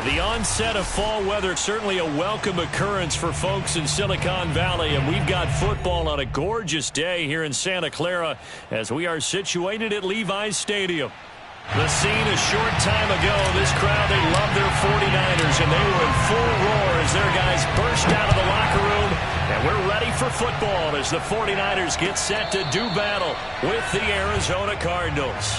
The onset of fall weather, certainly a welcome occurrence for folks in Silicon Valley, and we've got football on a gorgeous day here in Santa Clara as we are situated at Levi's Stadium. The scene a short time ago, this crowd, they love their 49ers, and they were in full roar as their guys burst out of the locker room, and we're ready for football as the 49ers get set to do battle with the Arizona Cardinals.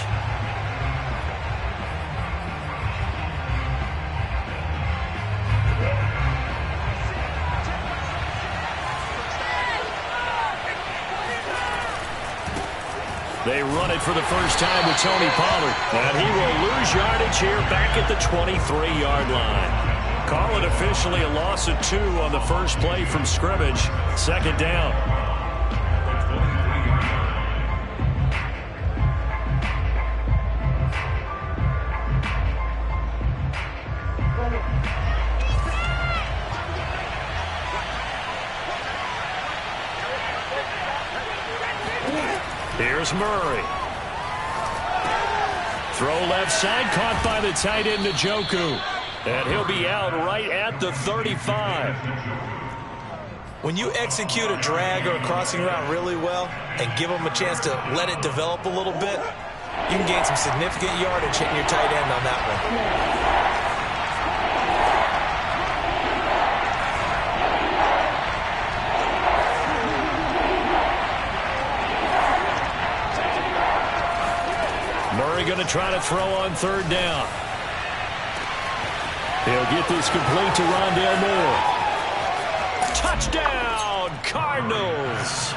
They run it for the first time with Tony Pollard. And he will lose yardage here back at the 23-yard line. Call it officially a loss of 2 on the first play from scrimmage. Second down. Here's Murray. Throw left side, caught by the tight end, Njoku. And he'll be out right at the 35. When you execute a drag or a crossing route really well and give them a chance to let it develop a little bit, you can gain some significant yardage hitting your tight end on that one. Going to try to throw on third down. He'll get this complete to Rondale Moore. Touchdown, Cardinals.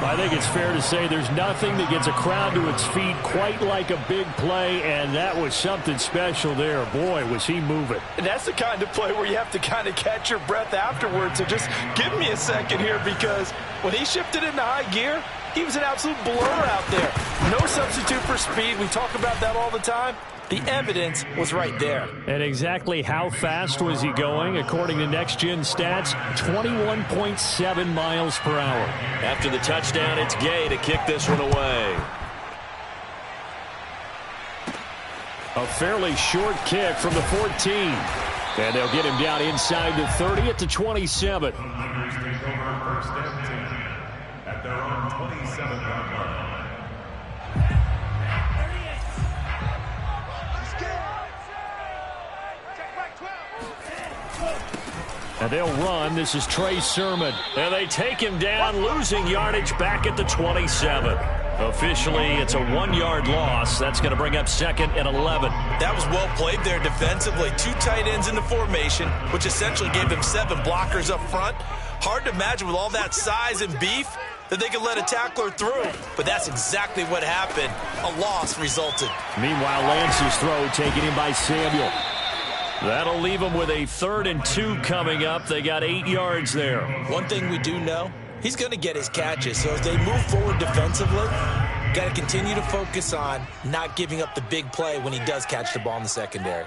I think it's fair to say there's nothing that gets a crowd to its feet quite like a big play, and that was something special there. Boy, was he moving. And that's the kind of play where you have to kind of catch your breath afterwards. So just give me a second here, because when he shifted into high gear, he was an absolute blur out there. No substitute for speed. We talk about that all the time. The evidence was right there. And exactly how fast was he going? According to Next Gen Stats, 21.7 miles per hour. After the touchdown, it's Gay to kick this one away. A fairly short kick from the 14. And they'll get him down inside the 30 at the 27. At their own 27-yard line. And they'll run. This is Trey Sermon. And they take him down, losing yardage back at the 27. Officially, it's a 1-yard loss. That's going to bring up second and 11. That was well played there defensively. 2 tight ends in the formation, which essentially gave them 7 blockers up front. Hard to imagine with all that size and beef that they could let a tackler through. But that's exactly what happened. A loss resulted. Meanwhile, Lance's throw taken in by Samuel. That'll leave them with a 3rd and 2 coming up. They got 8 yards there. One thing we do know, he's going to get his catches. So as they move forward defensively, got to continue to focus on not giving up the big play when he does catch the ball in the secondary.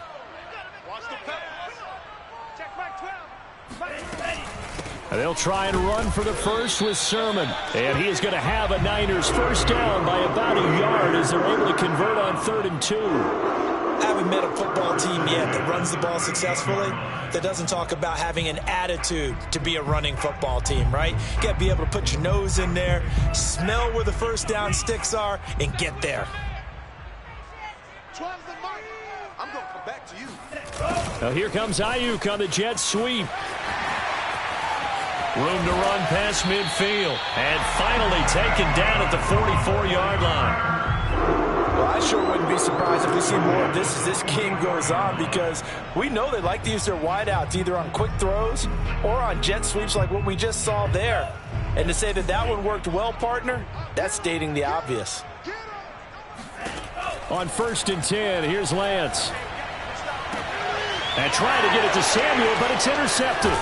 And they'll try and run for the first with Sermon. And he is going to have a Niners first down by about a yard as they're able to convert on 3rd and 2. I haven't met a football team yet that runs the ball successfully that doesn't talk about having an attitude to be a running football team, right? You got to be able to put your nose in there, smell where the first down sticks are, and get there. I'm going to come back to you. Now here comes Ayuk on the jet sweep. Room to run past midfield. And finally taken down at the 44-yard line. Well, I sure wouldn't be surprised if we see more of this as this game goes on, because we know they like to use their wideouts either on quick throws or on jet sweeps like what we just saw there. And to say that that one worked well, partner, that's stating the obvious. On 1st and 10, here's Lance. And trying to get it to Samuel, but it's intercepted.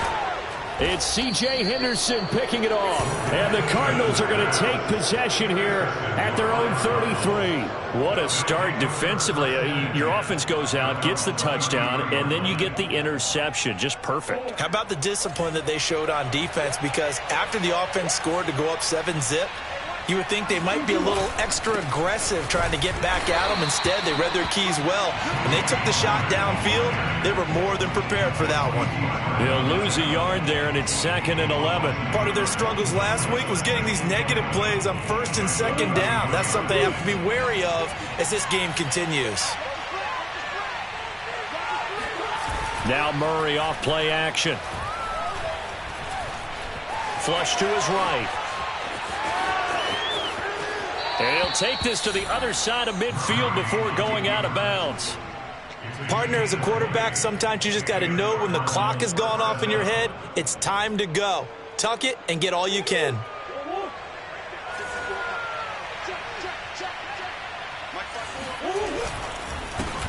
It's C.J. Henderson picking it off. And the Cardinals are going to take possession here at their own 33. What a start defensively. Your offense goes out, gets the touchdown, and then you get the interception. Just perfect. How about the discipline that they showed on defense? Because after the offense scored to go up 7-zip, You would think they might be a little extra aggressive trying to get back at them. Instead, they read their keys well. When they took the shot downfield, they were more than prepared for that one. They'll lose a yard there, and it's 2nd and 11. Part of their struggles last week was getting these negative plays on 1st and 2nd down. That's something they have to be wary of as this game continues. Now Murray off play action. Flush to his right. And he'll take this to the other side of midfield before going out of bounds. Partner, as a quarterback, sometimes you just got to know when the clock has gone off in your head, it's time to go. Tuck it and get all you can.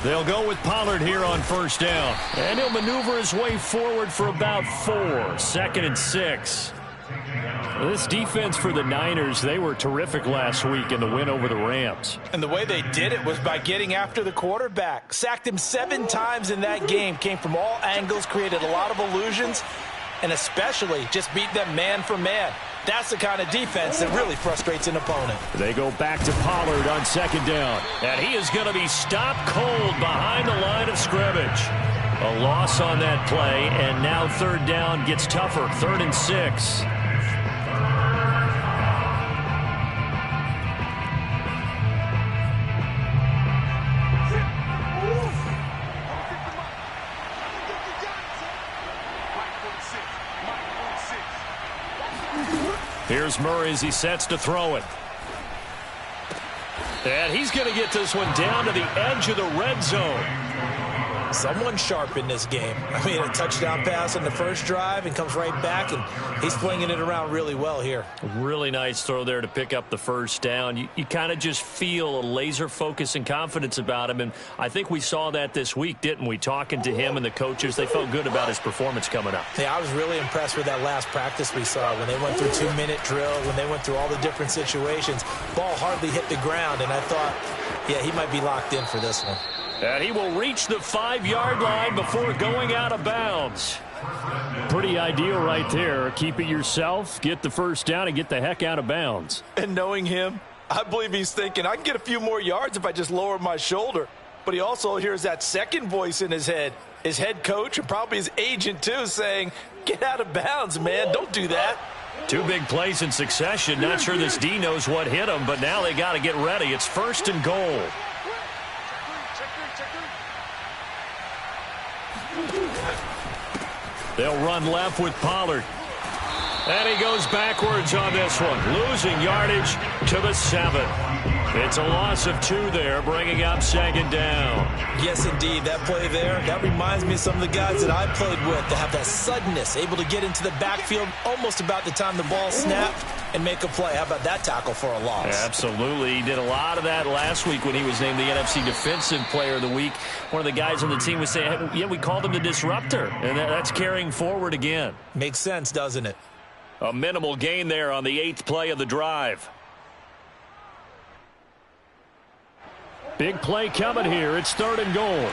They'll go with Pollard here on 1st down. And he'll maneuver his way forward for about 4. 2nd and 6. This defense for the Niners, they were terrific last week in the win over the Rams. And the way they did it was by getting after the quarterback. Sacked him 7 times in that game. Came from all angles, created a lot of illusions, and especially just beat them man for man. That's the kind of defense that really frustrates an opponent. They go back to Pollard on 2nd down. And he is going to be stopped cold behind the line of scrimmage. A loss on that play, and now 3rd down gets tougher. 3rd and 6. Here's Murray as he sets to throw it. And he's going to get this one down to the edge of the red zone. Someone sharp in this game. I mean, a touchdown pass on the first drive and comes right back, and he's flinging it around really well here. Really nice throw there to pick up the 1st down. You kind of just feel a laser focus and confidence about him, and I think we saw that this week, didn't we? Talking to him and the coaches, they felt good about his performance coming up. Yeah, I was really impressed with that last practice we saw when they went through 2-minute drill, when they went through all the different situations. Ball hardly hit the ground, and I thought, yeah, he might be locked in for this one. And he will reach the 5-yard line before going out of bounds. Pretty ideal right there. Keep it yourself, get the 1st down, and get the heck out of bounds. And knowing him, I believe he's thinking, I can get a few more yards if I just lower my shoulder. But he also hears that second voice in his head, his head coach and probably his agent too, saying, get out of bounds, man. Don't do that. 2 big plays in succession. Not sure this D knows what hit him, but now they got to get ready. It's 1st and goal. They'll run left with Pollard. And he goes backwards on this one, losing yardage to the 7. It's a loss of 2 there, bringing up 2nd down. Yes, indeed. That play there, that reminds me of some of the guys that I played with that have that suddenness, able to get into the backfield almost about the time the ball snapped and make a play. How about that tackle for a loss? Yeah, absolutely. He did a lot of that last week when he was named the NFC Defensive Player of the Week. One of the guys on the team was saying, hey, yeah, we called him the disruptor, and that's carrying forward again. Makes sense, doesn't it? A minimal gain there on the 8th play of the drive. Big play coming here. It's 3rd and goal.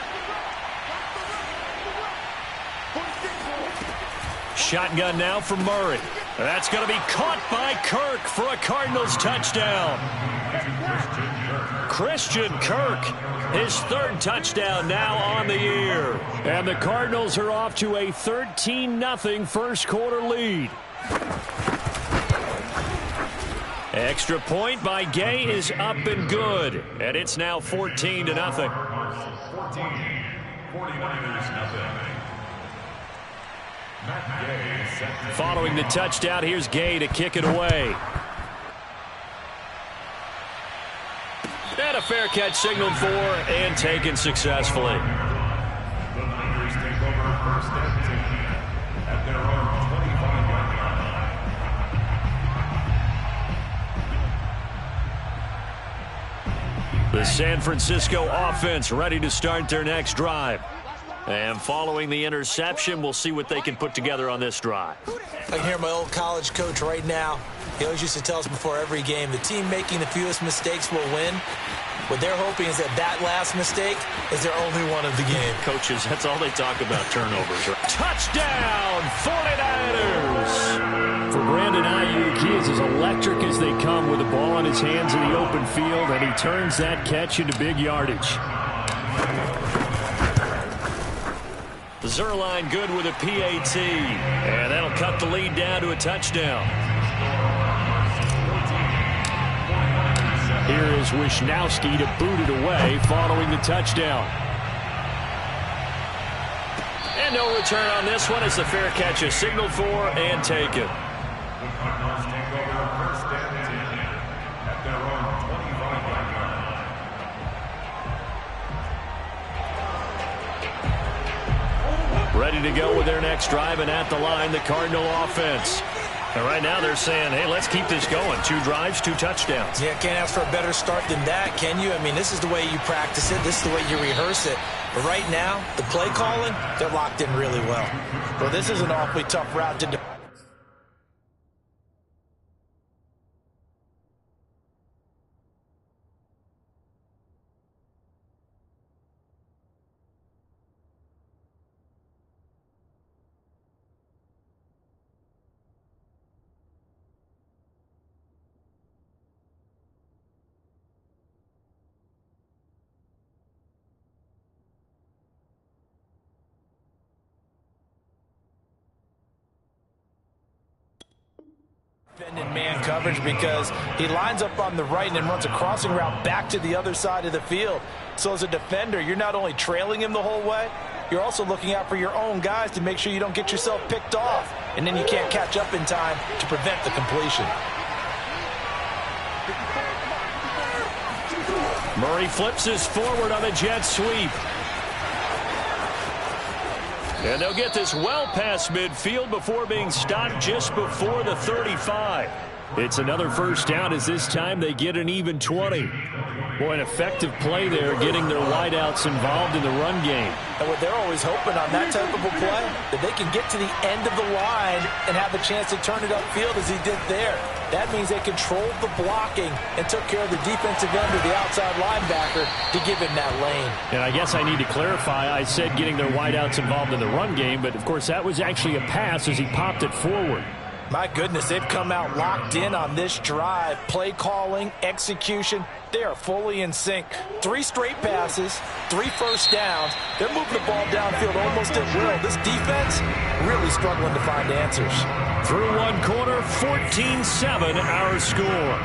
Shotgun now for Murray. That's going to be caught by Kirk for a Cardinals touchdown. Christian Kirk, his 3rd touchdown now on the year. And the Cardinals are off to a 13-0 first quarter lead. Extra point by Gay is up and good. And it's now 14-0. 49ers-0. Following the touchdown, here's Gay to kick it away. And a fair catch signaled for and taken successfully. The Niners take over 1st and 10 at their own 25-yard line. The San Francisco offense ready to start their next drive. And following the interception, we'll see what they can put together on this drive. I can hear my old college coach right now. He always used to tell us before every game, the team making the fewest mistakes will win. What they're hoping is that that last mistake is their only one of the game. Coaches, that's all they talk about, turnovers. Touchdown, 49ers! For Brandon Ayuk, he is as electric as they come with the ball in his hands in the open field, and he turns that catch into big yardage. Zerline good with a PAT, and that'll cut the lead down to a touchdown. Here is Wisnowski to boot it away following the touchdown. And no return on this one as the fair catch is signaled for and taken. The Cardinals take over first and 10 at their own 25-yard line. Ready to go with their next drive, and at the line, the Cardinal offense. And right now they're saying, hey, let's keep this going. 2 drives, 2 touchdowns. Yeah, can't ask for a better start than that, can you? I mean, this is the way you practice it. This is the way you rehearse it. But right now, the play calling, they're locked in really well. Well, this is an awfully tough route to defend in man coverage because he lines up on the right and then runs a crossing route back to the other side of the field. So as a defender, you're not only trailing him the whole way, you're also looking out for your own guys to make sure you don't get yourself picked off. And then you can't catch up in time to prevent the completion. Murray flips his forward on a jet sweep. And they'll get this well past midfield before being stopped just before the 35. It's another first down as this time they get an even 20. Boy, an effective play there, getting their wideouts involved in the run game. And what they're always hoping on that type of a play, that they can get to the end of the line and have a chance to turn it upfield as he did there. That means they controlled the blocking and took care of the defensive end of the outside linebacker to give him that lane. And I guess I need to clarify, I said getting their wideouts involved in the run game, but of course that was actually a pass as he popped it forward. My goodness, they've come out locked in on this drive. Play calling, execution, they are fully in sync. 3 straight passes, 3 first downs. They're moving the ball downfield almost at will. This defense really struggling to find answers. Through one quarter, 14-7 our score.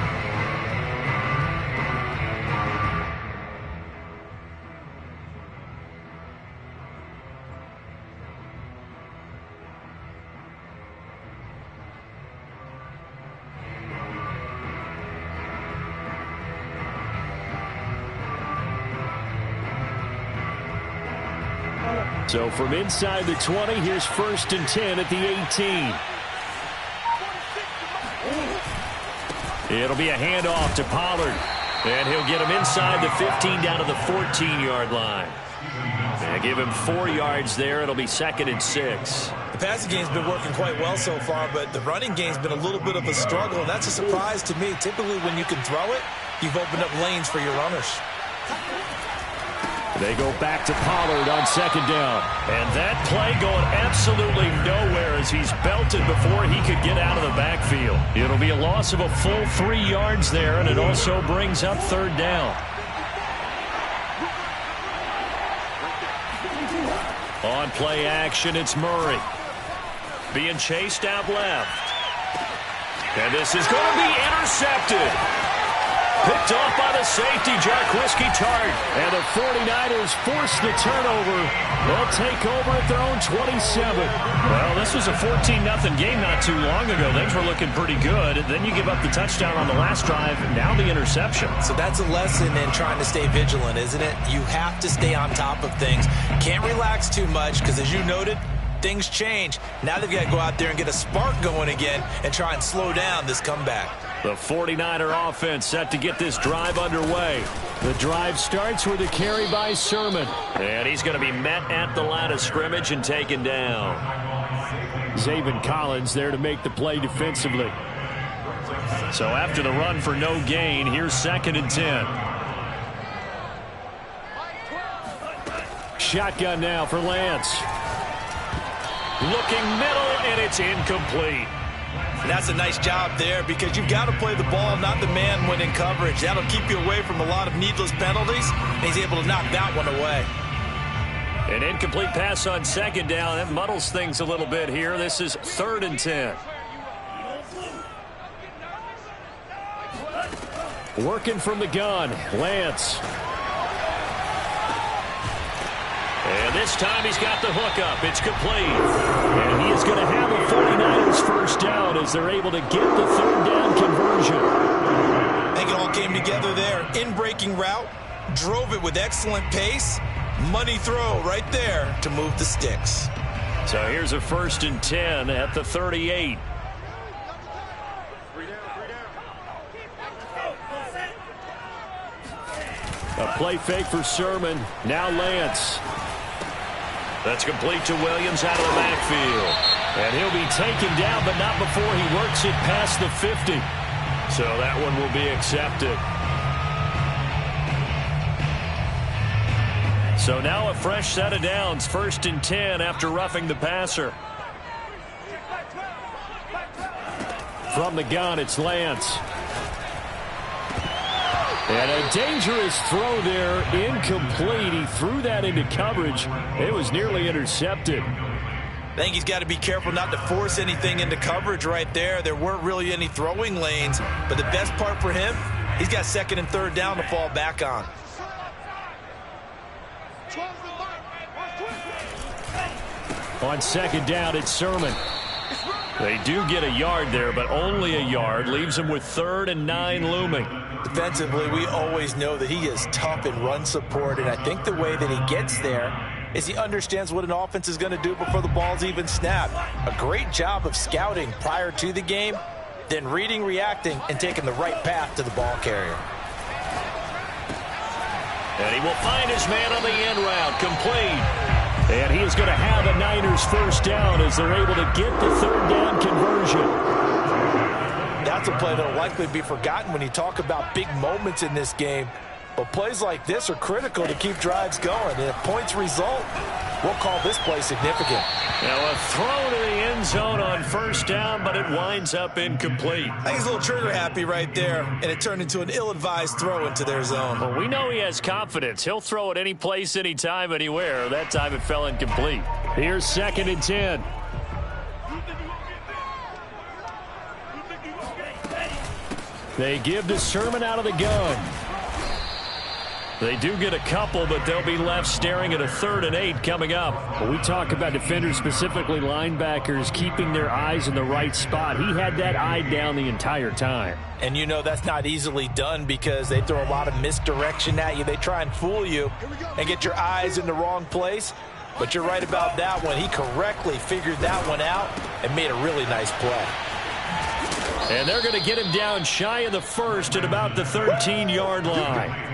So from inside the 20, here's 1st and 10 at the 18. It'll be a handoff to Pollard. And he'll get him inside the 15 down to the 14-yard line. And give him 4 yards there. It'll be 2nd and 6. The passing game's been working quite well so far, but the running game's been a little bit of a struggle, and that's a surprise to me. Typically, when you can throw it, you've opened up lanes for your runners. They go back to Pollard on 2nd down. And that play going absolutely nowhere as he's belted before he could get out of the backfield. It'll be a loss of a full 3 yards there, and it also brings up 3rd down. On play action, it's Murray. Being chased out left. And this is going to be intercepted. Picked off by the safety, Jarquiski Tart. And the 49ers force the turnover. They'll take over at their own 27. Well, this was a 14-0 game not too long ago. Things were looking pretty good. Then you give up the touchdown on the last drive. Now the interception. So that's a lesson in trying to stay vigilant, isn't it? You have to stay on top of things. Can't relax too much because, as you noted, things change. Now they've got to go out there and get a spark going again and try and slow down this comeback. The 49er offense set to get this drive underway. The drive starts with a carry by Sermon. And he's going to be met at the line of scrimmage and taken down. Zaven Collins there to make the play defensively. So after the run for no gain, here's 2nd and 10. Shotgun now for Lance. Looking middle, and it's incomplete. And that's a nice job there because you've got to play the ball, not the man when in coverage. That'll keep you away from a lot of needless penalties, and he's able to knock that one away. An incomplete pass on second down. That muddles things a little bit here. This is 3rd and 10. Working from the gun, Lance. And this time he's got the hookup. It's complete. And he is going to have a 49ers first down as they're able to get the 3rd down conversion. I think it all came together there. In-breaking route, drove it with excellent pace. Money throw right there to move the sticks. So here's a 1st and 10 at the 38. A play fake for Sermon. Now Lance. That's complete to Williams out of the backfield. And he'll be taken down, but not before he works it past the 50. So that one will be accepted. So now a fresh set of downs. 1st and 10 after roughing the passer. From the gun, it's Lance. And a dangerous throw there, incomplete. He threw that into coverage. It was nearly intercepted. I think he's got to be careful not to force anything into coverage right there. There weren't really any throwing lanes, but the best part for him, he's got 2nd and 3rd down to fall back on. On 2nd down, it's Sermon. They do get a yard there, but only a yard. Leaves them with 3rd and 9 looming. Defensively, we always know that he is tough in run support, and I think the way that he gets there is he understands what an offense is going to do before the ball's even snapped. A great job of scouting prior to the game, then reading, reacting, and taking the right path to the ball carrier. And he will find his man on the end route, complete. And he is going to have a Niners first down as they're able to get the 3rd down conversion. That's a play that will likely be forgotten when you talk about big moments in this game. But plays like this are critical to keep drives going. And if points result, we'll call this play significant. Now a throw to the end zone on 1st down, but it winds up incomplete. I think he's a little trigger happy right there, and it turned into an ill-advised throw into their zone. Well, we know he has confidence. He'll throw it any place, anytime, anywhere. That time it fell incomplete. Here's 2nd and 10. They give to Sermon out of the gun. They do get a couple, but they'll be left staring at a 3rd and 8 coming up. When we talk about defenders, specifically linebackers, keeping their eyes in the right spot, he had that eye down the entire time. And you know that's not easily done because they throw a lot of misdirection at you. They try and fool you and get your eyes in the wrong place. But you're right about that one. He correctly figured that one out and made a really nice play. And they're going to get him down shy of the 1st at about the 13-yard line.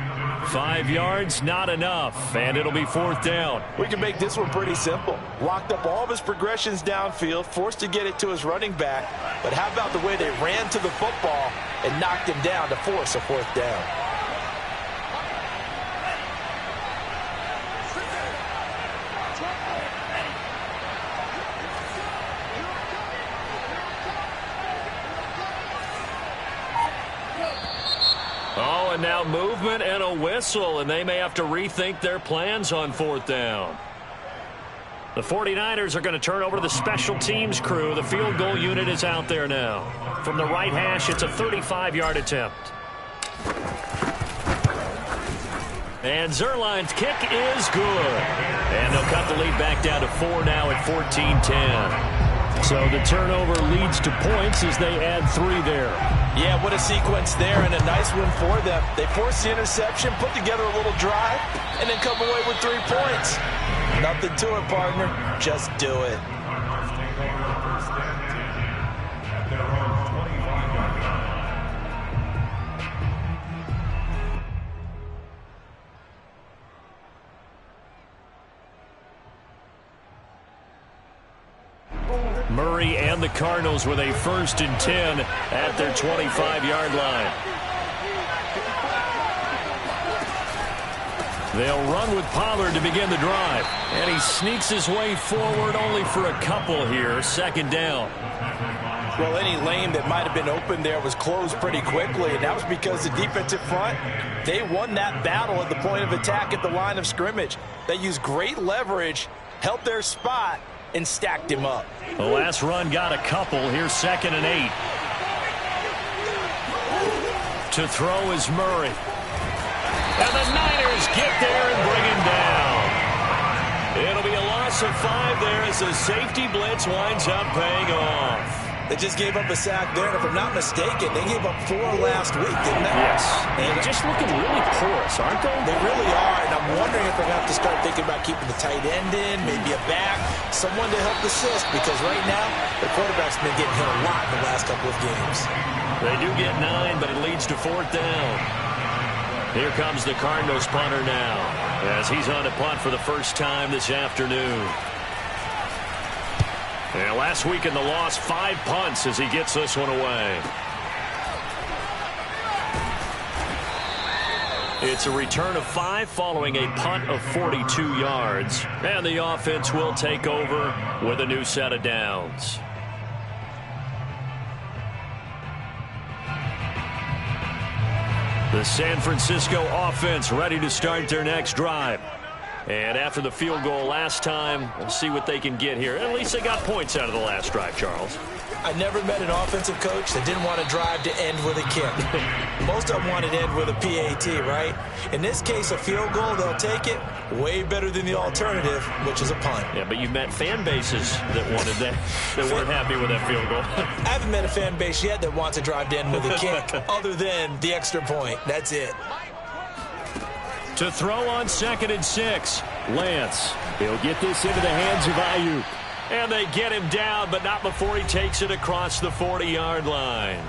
5 yards, not enough, and it'll be 4th down. We can make this one pretty simple. Locked up all of his progressions downfield, forced to get it to his running back. But how about the way they ran to the football and knocked him down to force a 4th down? Oh, and now movement and a whistle, and they may have to rethink their plans on 4th down. The 49ers are going to turn over to the special teams crew. The field goal unit is out there now. From the right hash, it's a 35-yard attempt. And Zerline's kick is good. And they'll cut the lead back down to 4 now at 14-10. So the turnover leads to points as they add 3 there. Yeah, what a sequence there, and a nice one for them. They force the interception, put together a little drive, and then come away with 3 points. Nothing to it, partner. Just do it. Murray and the Cardinals with a 1st and 10 at their 25-yard line. They'll run with Pollard to begin the drive. And he sneaks his way forward only for a couple here. Second down. Well, any lane that might have been open there was closed pretty quickly, and that was because the defensive front, they won that battle at the point of attack at the line of scrimmage. They used great leverage, held their spot, and stacked him up. The last run got a couple. Here's 2nd and 8. To throw is Murray. And the Niners get there and bring him down. It'll be a loss of 5 there as the safety blitz winds up paying off. They just gave up a sack there, and if I'm not mistaken, they gave up 4 last week, didn't they? Yes. And just looking really porous, aren't they? They really are, and I'm wondering if they're going to have to start thinking about keeping the tight end in, maybe a back, someone to help assist, because right now, the quarterback's been getting hit a lot in the last couple of games. They do get 9, but it leads to 4th down. Here comes the Cardinals punter now, as he's on a punt for the first time this afternoon. Yeah, last week in the loss, 5 punts as he gets this one away. It's a return of 5 following a punt of 42 yards. And the offense will take over with a new set of downs. The San Francisco offense ready to start their next drive. And after the field goal last time, we'll see what they can get here. At least they got points out of the last drive, Charles. I never met an offensive coach that didn't want to drive to end with a kick. Most of them wanted to end with a PAT, right? In this case, a field goal, they'll take it. Way better than the alternative, which is a punt. Yeah, but you've met fan bases that wanted that, that weren't happy with that field goal. I haven't met a fan base yet that wants to drive to end with a kick, other than the extra point. That's it. To throw on 2nd and 6, Lance. He'll get this into the hands of Ayuk. And they get him down, but not before he takes it across the 40-yard line.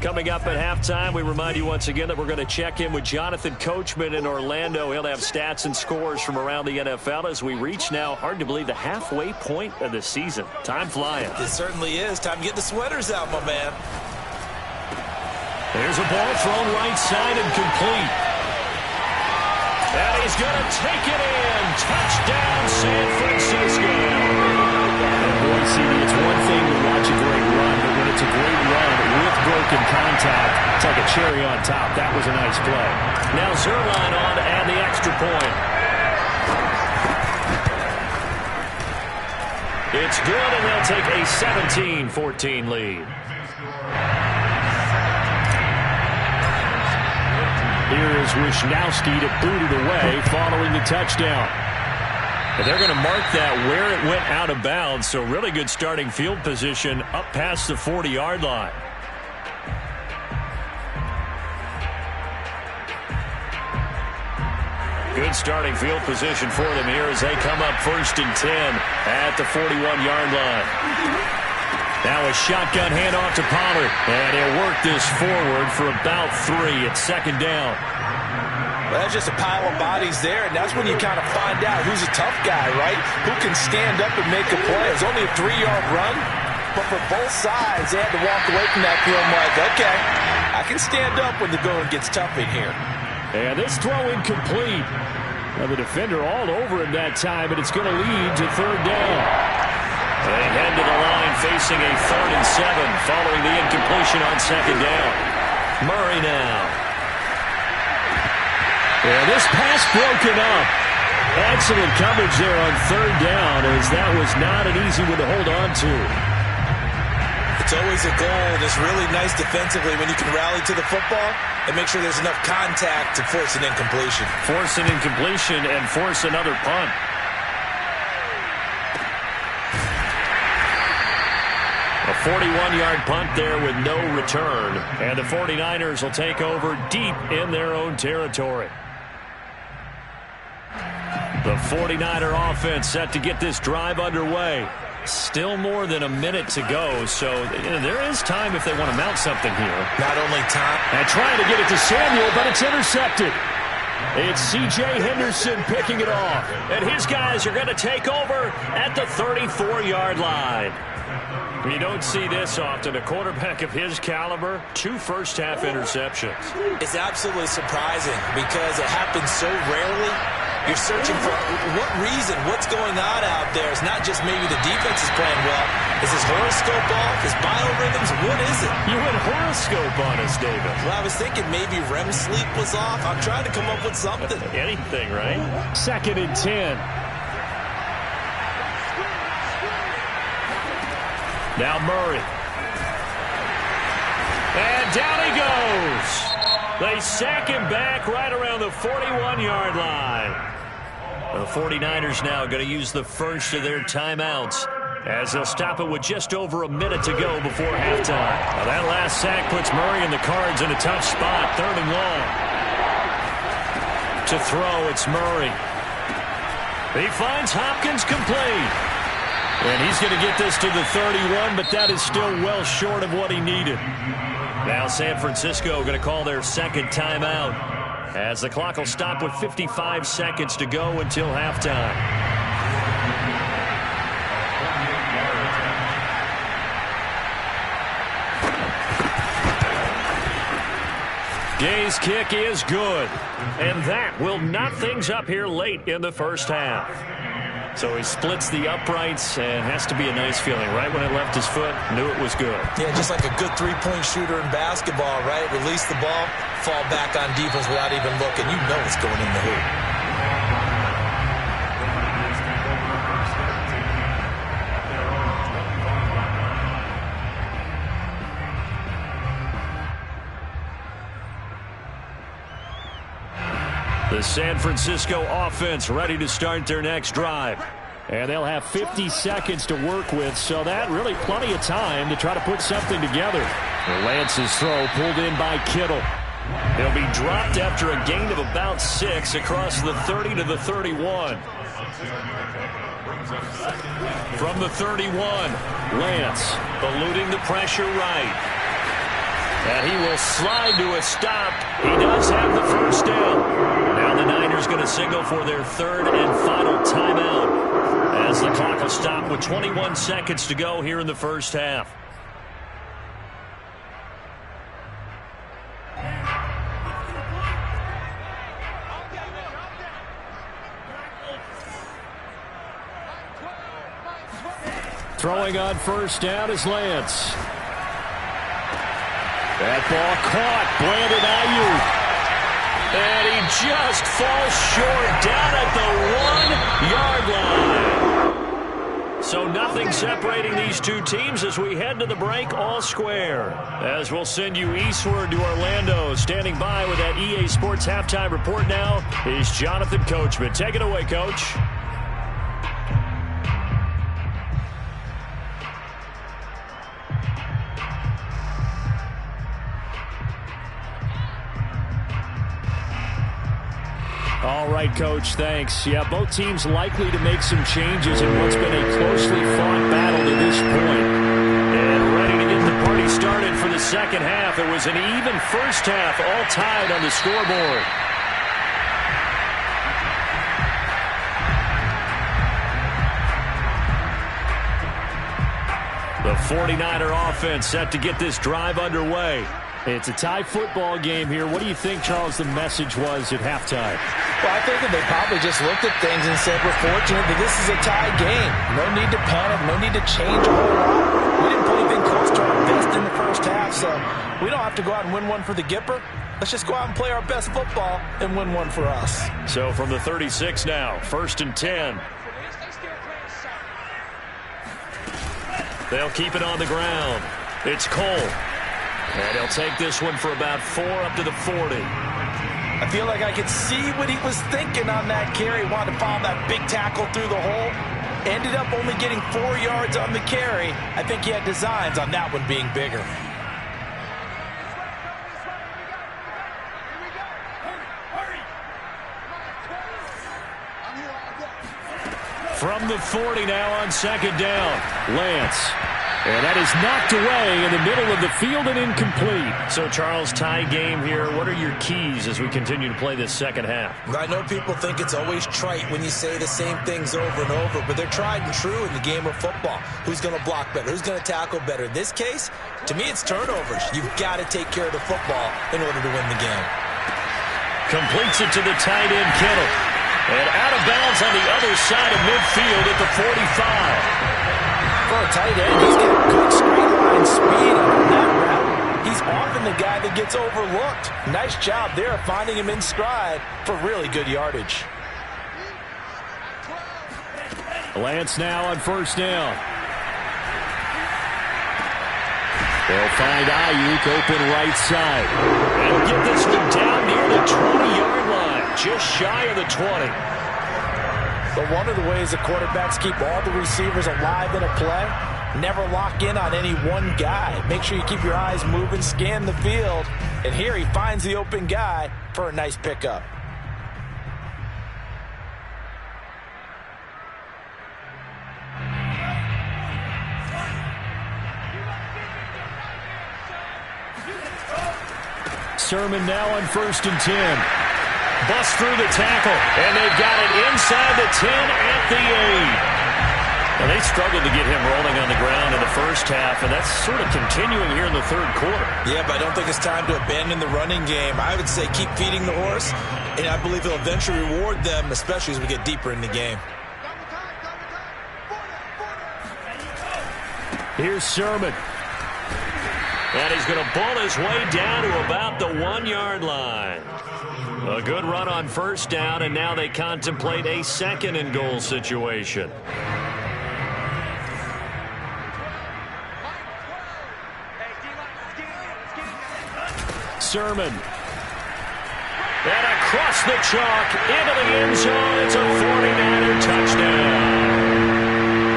Coming up at halftime, we remind you once again that we're going to check in with Jonathan Coachman in Orlando. He'll have stats and scores from around the NFL as we reach now, hard to believe, the halfway point of the season. Time flying. It certainly is. Time to get the sweaters out, my man. There's a ball thrown right side and complete. And he's going to take it in. Touchdown, San Francisco. And boy, CD, it's one thing to watch a great run, but when it's a great run with broken contact, it's like a cherry on top. That was a nice play. Now Zerline on and the extra point. It's good, and they'll take a 17-14 lead. Here is Wisnowski to boot it away following the touchdown. And they're going to mark that where it went out of bounds, so really good starting field position up past the 40-yard line. Good starting field position for them here as they come up 1st and 10 at the 41-yard line. Now a shotgun handoff to Pollard, and he'll work this forward for about 3 at 2nd down. Well, that's just a pile of bodies there, and that's when you kind of find out who's a tough guy, right? Who can stand up and make a play. It's only a 3-yard run, but for both sides, they had to walk away from that feeling like, okay, I can stand up when the going gets tough in here. And this throw incomplete. Now the defender all over him that time, and it's going to lead to 3rd down. They head to the line facing a 3rd and 7 following the incompletion on 2nd down. Murray now. Yeah, this pass broken up. Excellent coverage there on 3rd down, as that was not an easy one to hold on to. It's always a goal, and it's really nice defensively when you can rally to the football and make sure there's enough contact to force an incompletion. Force an incompletion and force another punt. A 41-yard punt there with no return. And the 49ers will take over deep in their own territory. The 49er offense set to get this drive underway. Still more than a minute to go, so there is time if they want to mount something here. Not only time. And trying to get it to Samuel, but it's intercepted. It's C.J. Henderson picking it off. And his guys are going to take over at the 34-yard line. You don't see this often. A quarterback of his caliber, 2 first-half interceptions. It's absolutely surprising because it happens so rarely. You're searching for what reason, what's going on out there. It's not just maybe the defense is playing well. Is his horoscope off? His biorhythms? What is it? You went horoscope on us, David. Well, I was thinking maybe REM sleep was off. I'm trying to come up with something. Anything, right? 2nd and 10. Now Murray. And down he goes. They sack him back right around the 41-yard line. The 49ers now going to use the first of their timeouts as they'll stop it with just over a minute to go before halftime. Now that last sack puts Murray and the Cards in a tough spot. 3rd and long. To throw, it's Murray. He finds Hopkins complete. And he's going to get this to the 31, but that is still well short of what he needed. Now San Francisco going to call their 2nd timeout as the clock will stop with 55 seconds to go until halftime. Gay's kick is good, and that will knot things up here late in the first half. So he splits the uprights, and has to be a nice feeling. Right when it left his foot, knew it was good. Yeah, just like a good three-point shooter in basketball, right? Release the ball, fall back on defense without even looking. You know it's going in the hoop. The San Francisco offense ready to start their next drive. And they'll have 50 seconds to work with, so that really plenty of time to try to put something together. Lance's throw pulled in by Kittle. He'll be dropped after a gain of about 6 across the 30 to the 31. From the 31, Lance eluding the pressure right. And he will slide to a stop. He does have the first down. Now the Niners going to signal for their 3rd and final timeout as the clock will stop with 21 seconds to go here in the first half. Throwing on first down is Lance. That ball caught. Brandon Ayuk. And he just falls short down at the 1-yard line. So nothing separating these two teams as we head to the break, all square. As we'll send you eastward to Orlando. Standing by with that EA Sports halftime report now is Jonathan Coachman. Take it away, Coach. All right, Coach, thanks. Yeah, both teams likely to make some changes in what's been a closely fought battle to this point. And ready to get the party started for the second half. It was an even first half, all tied on the scoreboard. The 49er offense set to get this drive underway. It's a tie football game here. What do you think, Charles, the message was at halftime? Well, I think that they probably just looked at things and said, we're fortunate that this is a tie game. No need to panic, no need to change a whole lot. We didn't put anything close to our best in the first half, so we don't have to go out and win one for the Gipper. Let's just go out and play our best football and win one for us. So from the 36 now, 1st and 10. They'll keep it on the ground. It's Cole. And he'll take this one for about 4 up to the 40. I feel like I could see what he was thinking on that carry. Wanted to follow that big tackle through the hole. Ended up only getting 4 yards on the carry. I think he had designs on that one being bigger. From the 40 now on 2nd down, Lance. And that is knocked away in the middle of the field and incomplete. So, Charles, tie game here. What are your keys as we continue to play this second half? I know people think it's always trite when you say the same things over and over, but they're tried and true in the game of football. Who's going to block better? Who's going to tackle better? In this case, to me, it's turnovers. You've got to take care of the football in order to win the game. Completes it to the tight end, Kittle. And out of bounds on the other side of midfield at the 45. For a tight end, he's got good straight line speed on that route. He's often the guy that gets overlooked. Nice job there finding him in stride for really good yardage. Lance now on first down. They'll find Ayuk open right side. And get this one down near the 20-yard line, just shy of the 20. But one of the ways the quarterbacks keep all the receivers alive in a play, never lock in on any one guy. Make sure you keep your eyes moving, scan the field. And here he finds the open guy for a nice pickup. Sermon now on 1st and 10. Bust through the tackle, and they've got it inside the 10 at the 8. Well, they struggled to get him rolling on the ground in the first half, and that's sort of continuing here in the third quarter. Yeah, but I don't think it's time to abandon the running game. I would say keep feeding the horse, and I believe he'll eventually reward them, especially as we get deeper in the game. Here's Sermon. And he's going to bull his way down to about the 1-yard line. A good run on first down, and now they contemplate a 2nd and goal situation. Sermon. And across the chalk into the end zone. It's a 49er touchdown.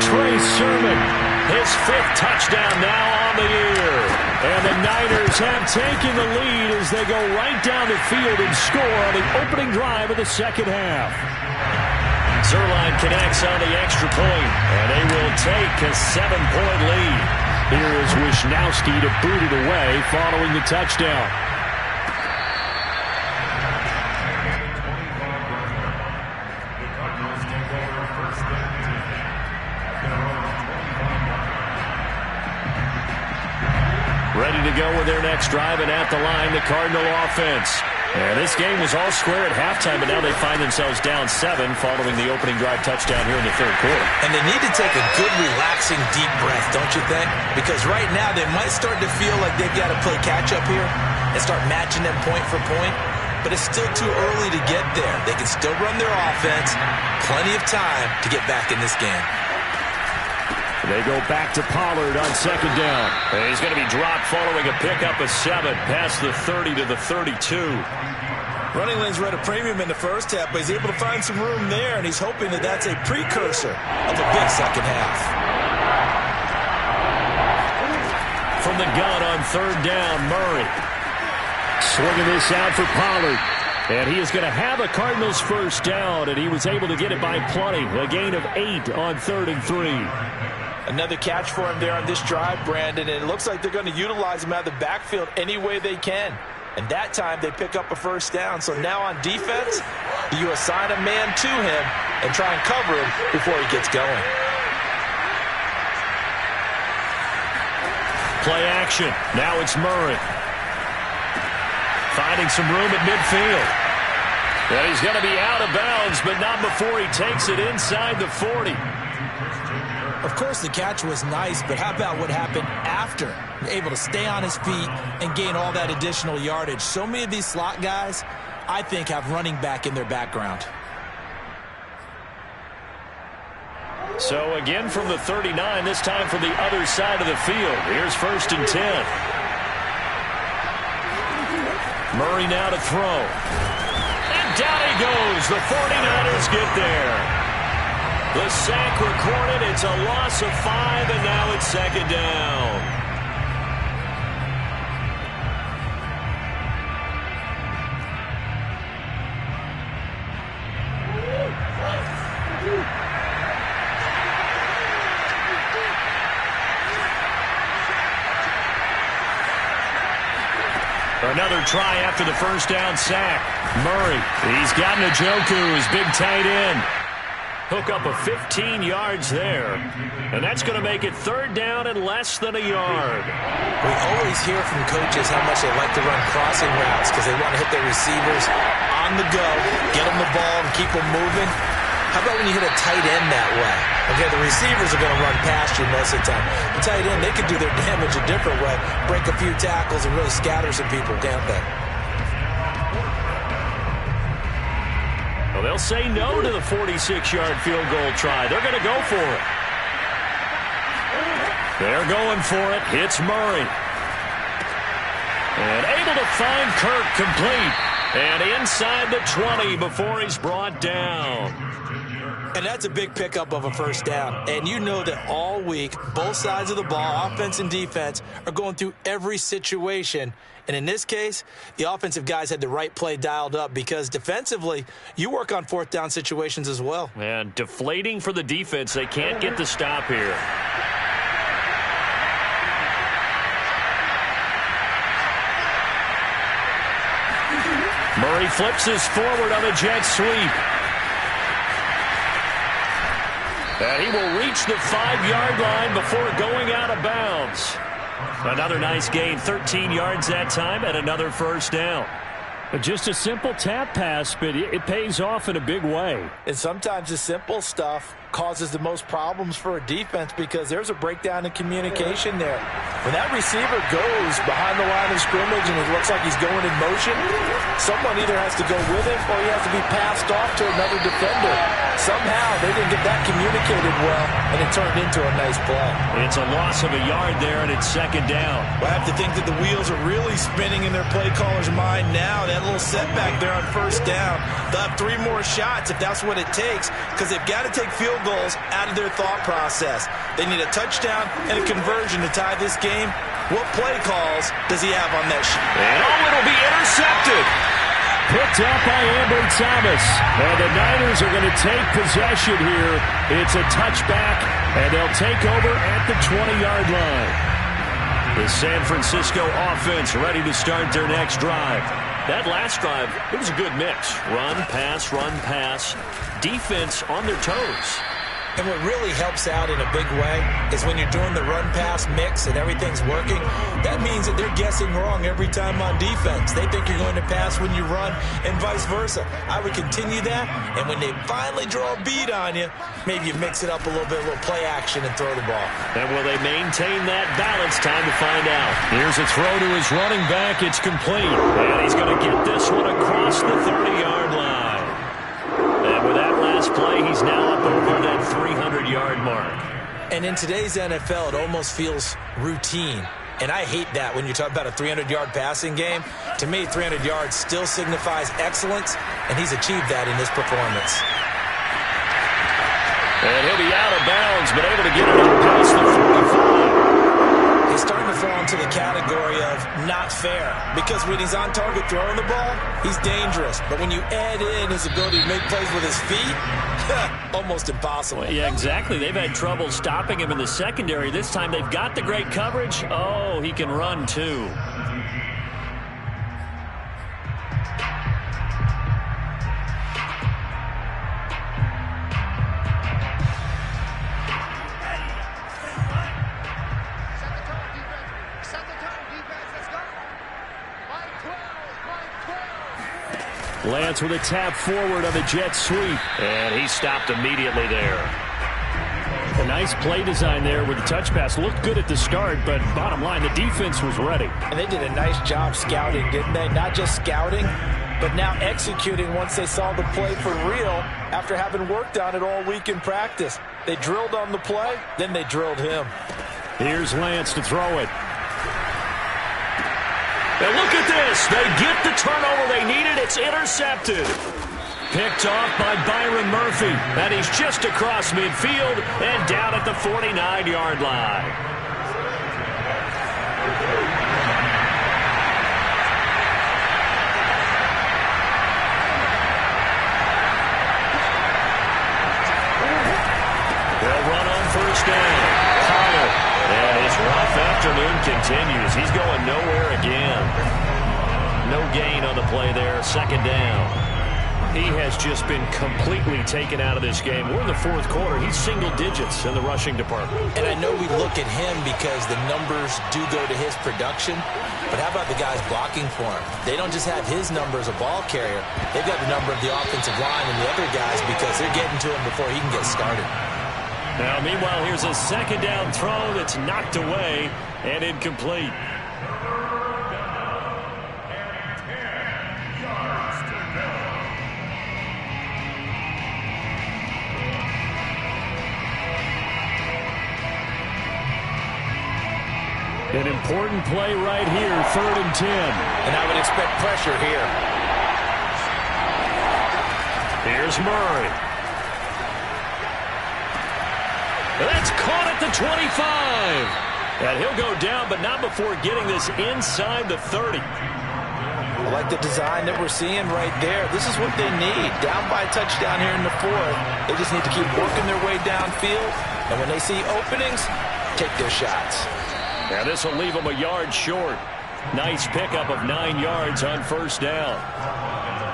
Trey Sermon. His 5th touchdown now on the year. And the Niners have taken the lead as they go right down the field and score on the opening drive of the second half. Zerline connects on the extra point, and they will take a 7-point lead. Here is Wisnowski to boot it away following the touchdown. Ready to go with their next drive, and at the line, the Cardinal offense. And this game was all square at halftime, but now they find themselves down 7 following the opening drive touchdown here in the third quarter. And they need to take a good, relaxing, deep breath, don't you think? Because right now they might start to feel like they've got to play catch-up here and start matching them point for point. But it's still too early to get there. They can still run their offense. Plenty of time to get back in this game. They go back to Pollard on 2nd down. And he's going to be dropped following a pickup of 7 past the 30 to the 32. Running lanes were at a premium in the first half, but he's able to find some room there, and he's hoping that that's a precursor of a big second half. From the gun on 3rd down, Murray. Swinging this out for Pollard. And he is going to have a Cardinals first down, and he was able to get it by plenty. A gain of 8 on 3rd and 3. Another catch for him there on this drive, Brandon, and it looks like they're going to utilize him out of the backfield any way they can. And that time they pick up a first down. So now on defense, you assign a man to him and try and cover him before he gets going. Play action. Now it's Murray. Finding some room at midfield. And he's going to be out of bounds, but not before he takes it inside the 40. Of course, the catch was nice, but how about what happened after? Able to stay on his feet and gain all that additional yardage. So many of these slot guys, I think, have running back in their background. So again from the 39, this time from the other side of the field. Here's 1st and 10. Murray now to throw. And down he goes. The 49ers get there. The sack recorded. It's a loss of 5, and now it's 2nd down. try after the first down sack. Murray, he's got Njoku, his big tight end. Hook up of 15 yards there. And that's going to make it third down and less than a yard. We always hear from coaches how much they like to run crossing routes because they want to hit their receivers on the go, get them the ball, and keep them moving. How about when you hit a tight end that way? Okay, the receivers are going to run past you most of the time. The tight end, they can do their damage a different way, break a few tackles, and really scatter some people, can't they? Well, they'll say no to the 46-yard field goal try. They're going to go for it. They're going for it. Hits Murray. And able to find Kirk complete. And inside the 20 before he's brought down. And that's a big pickup of a first down. And you know that all week, both sides of the ball, offense and defense, are going through every situation. And in this case, the offensive guys had the right play dialed up because defensively, you work on fourth down situations as well. And deflating for the defense. They can't get the stop here. Murray flips this forward on a jet sweep. And he will reach the 5-yard line before going out of bounds. Another nice gain, 13 yards that time, and another first down. Just a simple tap pass, but it pays off in a big way. And sometimes the simple stuff causes the most problems for a defense because there's a breakdown in communication there. When that receiver goes behind the line of scrimmage and it looks like he's going in motion, someone either has to go with him or he has to be passed off to another defender. Somehow they didn't get that communicated well, and it turned into a nice play. It's a loss of a yard there, and it's second down. Well, I have to think that the wheels are really spinning in their play caller's mind now. That little setback there on first down. They'll have 3 more shots if that's what it takes because they've got to take field goals out of their thought process. They need a touchdown and a conversion to tie this game. What play calls does he have on that sheet? And it'll be intercepted. Picked up by Ambry Thomas. And the Niners are going to take possession here. It's a touchback, and they'll take over at the 20-yard line. The San Francisco offense ready to start their next drive. That last drive, it was a good mix. Run, pass, defense on their toes. And what really helps out in a big way is when you're doing the run-pass mix and everything's working, that means that they're guessing wrong every time on defense. They think you're going to pass when you run and vice versa. I would continue that, and when they finally draw a bead on you, maybe you mix it up a little bit, a little play action and throw the ball. And will they maintain that balance? Time to find out. Here's a throw to his running back. It's complete. And he's going to get this one across the 30-yard line. And with that last play, he's now up over that 300-yard mark. And in today's NFL, it almost feels routine. And I hate that when you talk about a 300-yard passing game. To me, 300 yards still signifies excellence, and he's achieved that in this performance. And he'll be out of bounds, but able to get it up past the 45. He's starting to fall into the category of not fair because when he's on target throwing the ball, he's dangerous. But when you add in his ability to make plays with his feet, almost impossible. Well, yeah, exactly. They've had trouble stopping him in the secondary. This time they've got the great coverage. Oh, he can run too. Lance with a tap forward on the jet sweep. And he stopped immediately there. A nice play design there with the touch pass. Looked good at the start, but bottom line, the defense was ready. And they did a nice job scouting, didn't they? Not just scouting, but now executing once they saw the play for real after having worked on it all week in practice. They drilled on the play, then they drilled him. Here's Lance to throw it. And look at this. They get the turnover they needed. It's intercepted. Picked off by Byron Murphy. And he's just across midfield and down at the 49-yard line. They'll run on first down. Connor. And his rough afternoon continues. He's going nowhere again. No gain on the play there, second down. He has just been completely taken out of this game. We're in the fourth quarter. He's single digits in the rushing department. And I know we look at him because the numbers do go to his production. But how about the guys blocking for him? They don't just have his number as a ball carrier. They've got the number of the offensive line and the other guys because they're getting to him before he can get started. Now, meanwhile, here's a second down throw that's knocked away and incomplete. An important play right here, 3rd and 10. And I would expect pressure here. Here's Murray. That's caught at the 25. And he'll go down, but not before getting this inside the 30. I like the design that we're seeing right there. This is what they need. Down by a touchdown here in the 4th. They just need to keep working their way downfield. And when they see openings, take their shots. Now this will leave them a yard short. Nice pickup of 9 yards on first down.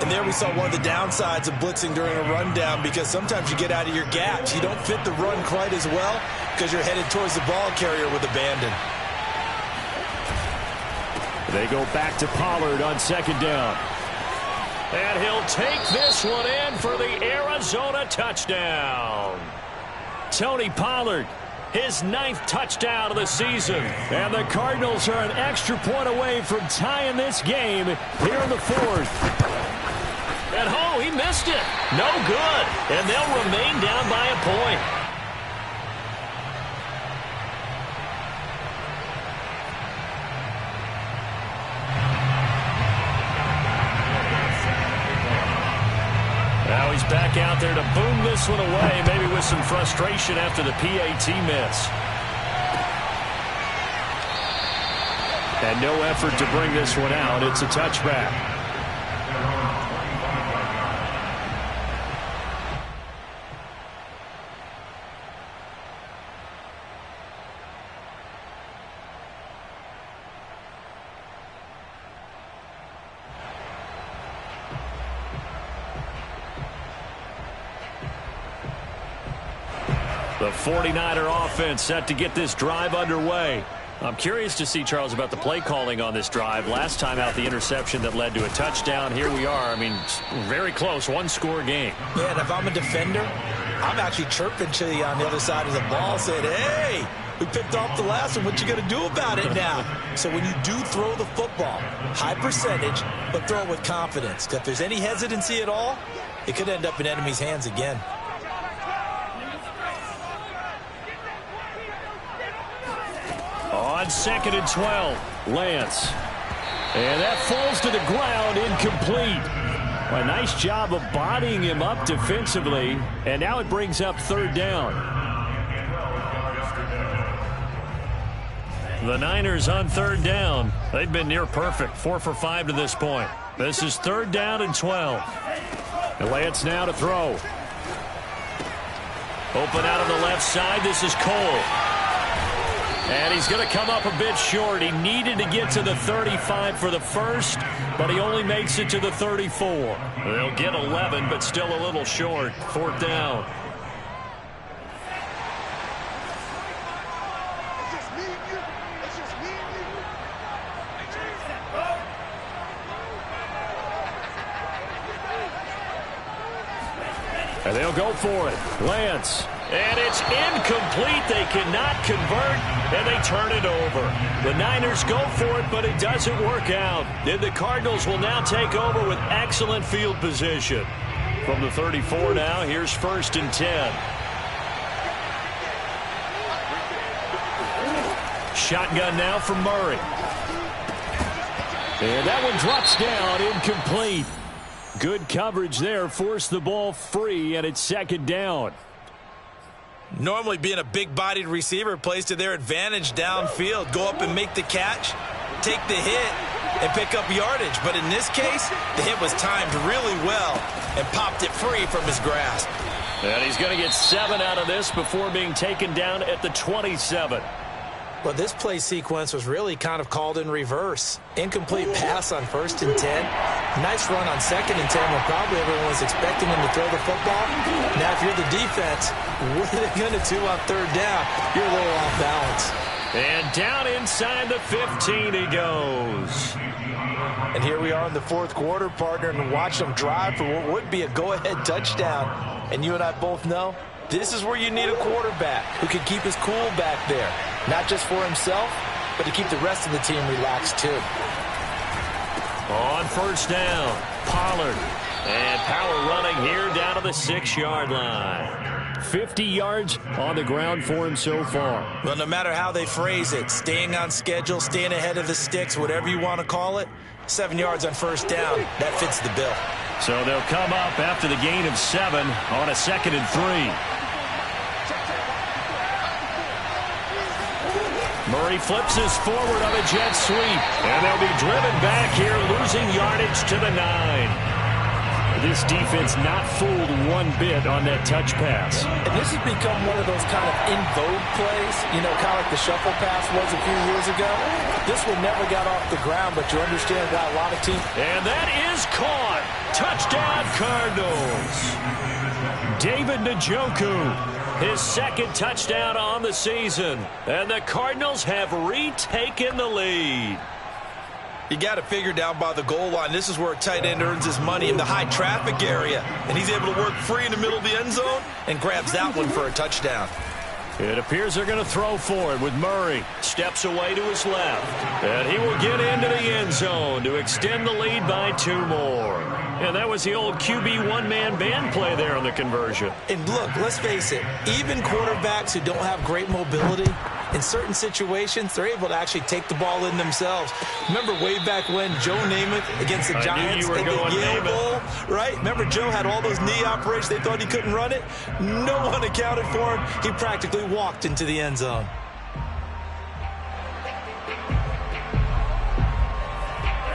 And there we saw one of the downsides of blitzing during a rundown because sometimes you get out of your gaps. You don't fit the run quite as well because you're headed towards the ball carrier with abandon. They go back to Pollard on second down. And he'll take this one in for the Arizona touchdown. Tony Pollard, his 9th touchdown of the season. And the Cardinals are an extra point away from tying this game here in the 4th. And oh, he missed it. No good. And they'll remain down by a point. Now he's back out there to boom this one away, maybe with some frustration after the PAT miss. And no effort to bring this one out. It's a touchback. The 49er offense set to get this drive underway. I'm curious to see, Charles, about the play calling on this drive. Last time out, the interception that led to a touchdown. Here we are. I mean, very close, one-score game. Yeah, and if I'm a defender, I'm actually chirping to you on the other side of the ball, saying, hey, we picked off the last one. What you going to do about it now? So when you do throw the football, high percentage, but throw it with confidence. Because if there's any hesitancy at all, it could end up in enemy's hands again. On 2nd and 12, Lance. And that falls to the ground, incomplete. A nice job of bodying him up defensively. And now it brings up 3rd down. The Niners on 3rd down. They've been near perfect, 4 for 5 to this point. This is 3rd down and 12. And Lance now to throw. Open out on the left side. This is Cole. And he's going to come up a bit short. He needed to get to the 35 for the first, but he only makes it to the 34. They'll get 11, but still a little short. 4th down. And they'll go for it. Lance. And it's incomplete. They cannot convert, and they turn it over. The Niners go for it, but it doesn't work out. And the Cardinals will now take over with excellent field position. From the 34 now, here's 1st and 10. Shotgun now from Murray. And that one drops down, incomplete. Good coverage there, forced the ball free, and it's 2nd down. Normally being a big-bodied receiver plays to their advantage downfield. Go up and make the catch, take the hit, and pick up yardage. But in this case, the hit was timed really well and popped it free from his grasp. And he's going to get 7 out of this before being taken down at the 27. Well, this play sequence was really kind of called in reverse. Incomplete pass on 1st and 10. Nice run on 2nd and 10 when probably everyone was expecting him to throw the football. Now, if you're the defense, what are they going to do on 3rd down? You're a little off balance. And down inside the 15 he goes. And here we are in the 4th quarter, partner, and watch them drive for what would be a go-ahead touchdown. And you and I both know this is where you need a quarterback who can keep his cool back there. Not just for himself, but to keep the rest of the team relaxed too. On 1st down, Pollard. And power running here down to the 6-yard line. 50 yards on the ground for him so far. Well, no matter how they phrase it, staying on schedule, staying ahead of the sticks, whatever you want to call it, 7 yards on 1st down, that fits the bill. So they'll come up after the gain of 7 on a 2nd and 3. Murray flips this forward on a jet sweep. And they'll be driven back here, losing yardage to the 9. This defense not fooled one bit on that touch pass. And this has become one of those kind of in vogue plays, you know, kind of like the shuffle pass was a few years ago. This one never got off the ground, but you understand why a lot of teams. And that is caught. Touchdown, Cardinals. David Njoku, his 2nd touchdown on the season. And the Cardinals have retaken the lead. You got it figured down by the goal line. This is where a tight end earns his money, in the high traffic area. And he's able to work free in the middle of the end zone and grabs that one for a touchdown. It appears they're going to throw for it with Murray. Steps away to his left. And he will get into the end zone to extend the lead by 2 more. And that was the old QB one-man band play there on the conversion. And look, let's face it, even quarterbacks who don't have great mobility, in certain situations, they're able to actually take the ball in themselves. Remember way back when Joe Namath against the Giants at the Yale Bowl, right? Remember Joe had all those knee operations. They thought he couldn't run it. No one accounted for him. He practically walked into the end zone.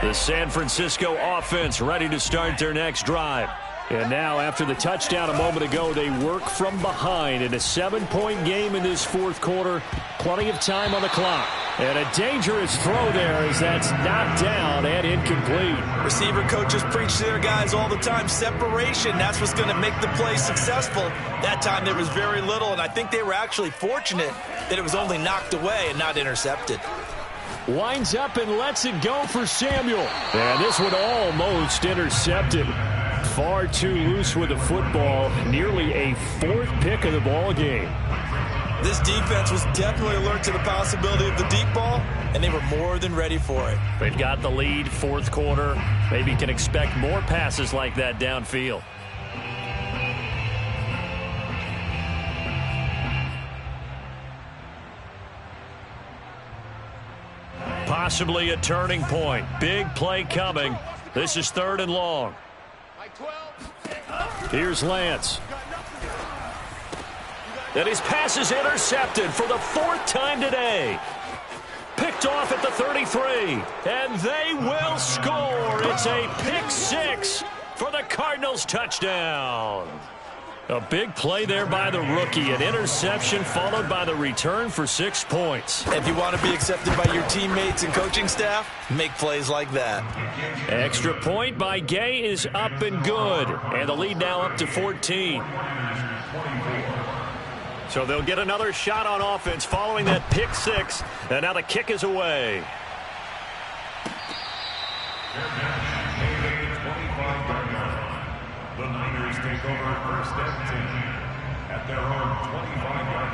The San Francisco offense ready to start their next drive. And now, after the touchdown a moment ago, they work from behind in a 7-point game in this 4th quarter. Plenty of time on the clock. And a dangerous throw there as that's knocked down and incomplete. Receiver coaches preach to their guys all the time. Separation, that's what's going to make the play successful. That time there was very little, and I think they were actually fortunate that it was only knocked away and not intercepted. Winds up and lets it go for Samuel. And this one almost intercepted. Far too loose with the football. Nearly a 4th pick of the ball game. This defense was definitely alert to the possibility of the deep ball, and they were more than ready for it. They've got the lead, 4th quarter. Maybe can expect more passes like that downfield. Possibly a turning point. Big play coming. This is 3rd and long. Here's Lance. And his pass is intercepted for the 4th time today. Picked off at the 33. And they will score. It's a pick 6 for the Cardinals touchdown. A big play there by the rookie. An interception followed by the return for 6 points. If you want to be accepted by your teammates and coaching staff, make plays like that. Extra point by Gay is up and good. And the lead now up to 14. So they'll get another shot on offense following that pick 6. And now the kick is away. The Niners take over 1st and 10 at their own 25-yard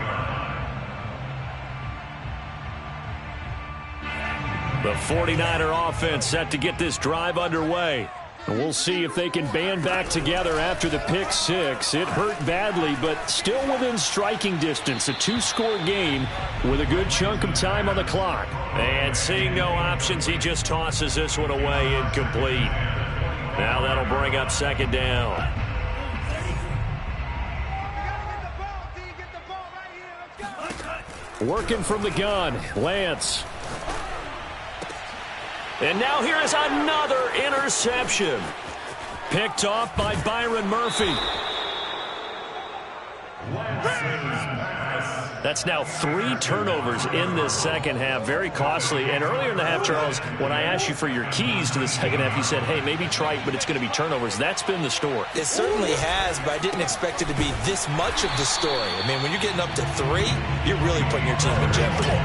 line. The 49er offense set to get this drive underway. And we'll see if they can band back together after the pick 6. It hurt badly, but still within striking distance. A 2-score game with a good chunk of time on the clock. And seeing no options, he just tosses this one away incomplete. Now that'll bring up 2nd down. Working from the gun, Lance. And now here is another interception. Picked off by Byron Murphy. Lance's pass That's now 3 turnovers in this second half. Very costly. And earlier in the half, Charles, when I asked you for your keys to the second half, you said, hey, maybe try it, but it's going to be turnovers. That's been the story. It certainly has, but I didn't expect it to be this much of the story. I mean, when you're getting up to 3, you're really putting your team in jeopardy.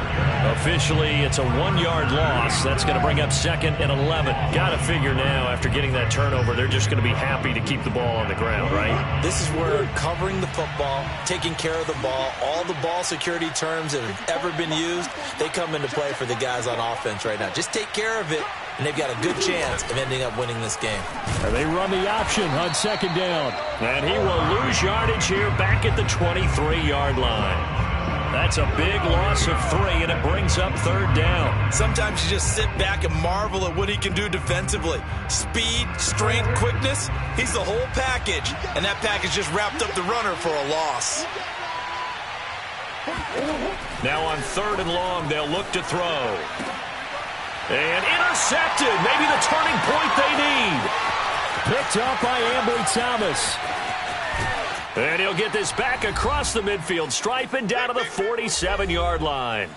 Officially, it's a 1-yard loss. That's going to bring up 2nd and 11. Got to figure now, after getting that turnover, they're just going to be happy to keep the ball on the ground, right? This is where covering the football, taking care of the ball, all the ball security terms that have ever been used, they come into play for the guys on offense right now. Just take care of it, and they've got a good chance of ending up winning this game. And they run the option on 2nd down. And he will lose yardage here back at the 23-yard line. That's a big loss of 3, and it brings up 3rd down. Sometimes you just sit back and marvel at what he can do defensively. Speed, strength, quickness, he's the whole package, and that package just wrapped up the runner for a loss. Now on 3rd and long, they'll look to throw. And intercepted. Maybe the turning point they need. Picked up by Ambry Thomas. And he'll get this back across the midfield stripe and down to the 47-yard line.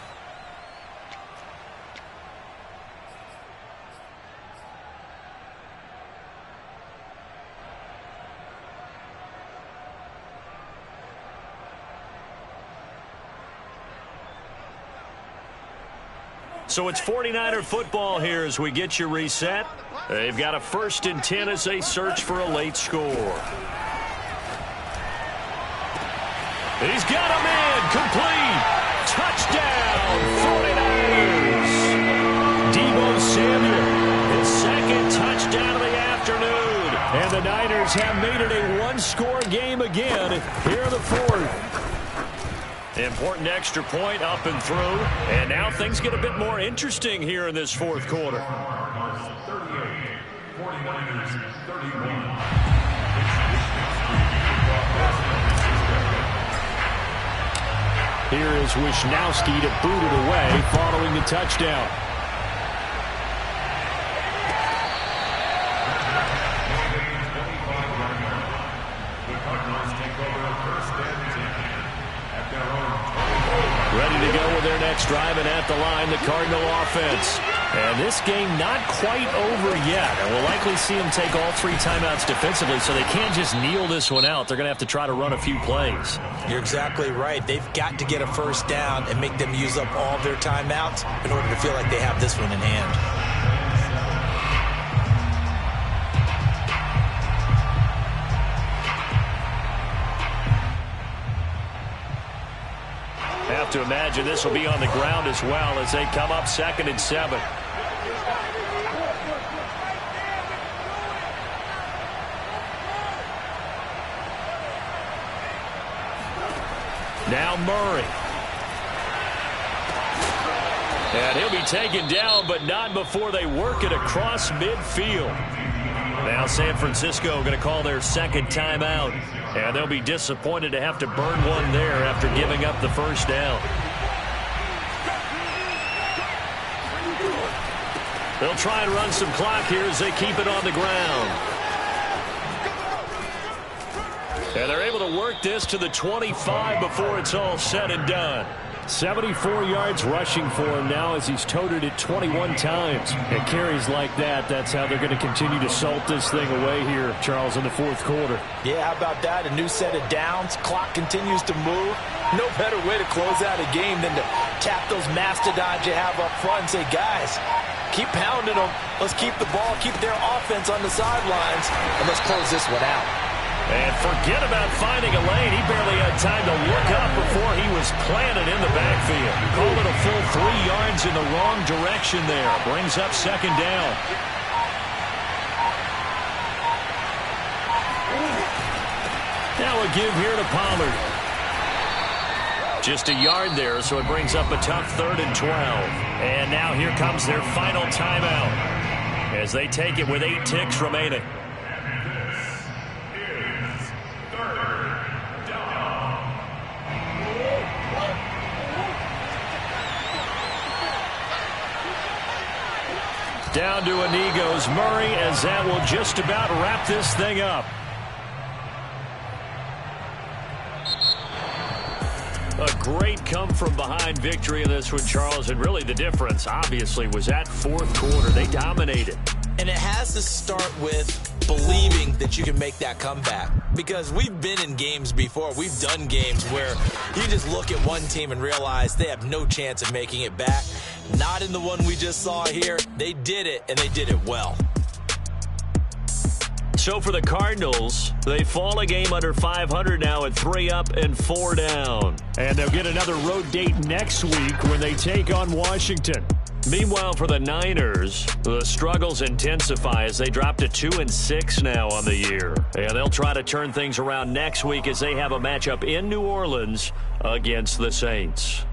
So it's 49er football here as we get you reset. They've got a 1st and 10 as they search for a late score. He's got a man complete. Touchdown, 49ers. Deebo Samuel, his 2nd touchdown of the afternoon. And the Niners have made it a 1-score game again here in the 4th. Important extra point up and through. And now things get a bit more interesting here in this 4th quarter. 38, 49ers 31. Here is Wishnowski to boot it away following the touchdown. Ready to go with their next drive, and at the line, the Cardinal offense. And this game not quite over yet. And we'll likely see them take all 3 timeouts defensively, so they can't just kneel this one out. They're going to have to try to run a few plays. You're exactly right. They've got to get a 1st down and make them use up all their timeouts in order to feel like they have this one in hand. Have to imagine this will be on the ground as well as they come up 2nd and 7. Now Murray. And he'll be taken down, but not before they work it across midfield. Now San Francisco going to call their 2nd timeout. And they'll be disappointed to have to burn one there after giving up the 1st down. They'll try and run some clock here as they keep it on the ground. And they're able to work this to the 25 before it's all said and done. 74 yards rushing for him now as he's toted it 21 times. And carries like that, that's how they're going to continue to salt this thing away here, Charles, in the 4th quarter. Yeah, how about that? A new set of downs. Clock continues to move. No better way to close out a game than to tap those mastodons you have up front and say, guys, keep pounding them. Let's keep the ball, keep their offense on the sidelines, and let's close this one out. And forget about finding a lane. He barely had time to look up before he was planted in the backfield. Called it a full 3 yards in the wrong direction there. Brings up 2nd down. Now a give here to Pollard. Just a yard there, so it brings up a tough 3rd and 12. And now here comes their final timeout as they take it with 8 ticks remaining. Down to a knee goes Murray, as that will just about wrap this thing up. A great come-from-behind victory in this one, Charles, and really the difference, obviously, was that fourth quarter. They dominated. And it has to start with believing that you can make that comeback. Because we've been in games before. We've done games where you just look at one team and realize they have no chance of making it back. Not in the one we just saw here. They did it, and they did it well. So for the Cardinals, they fall a game under 500 now at 3 up and 4 down. And they'll get another road date next week when they take on Washington. Meanwhile, for the Niners, the struggles intensify as they drop to 2-6 now on the year. And they'll try to turn things around next week as they have a matchup in New Orleans against the Saints.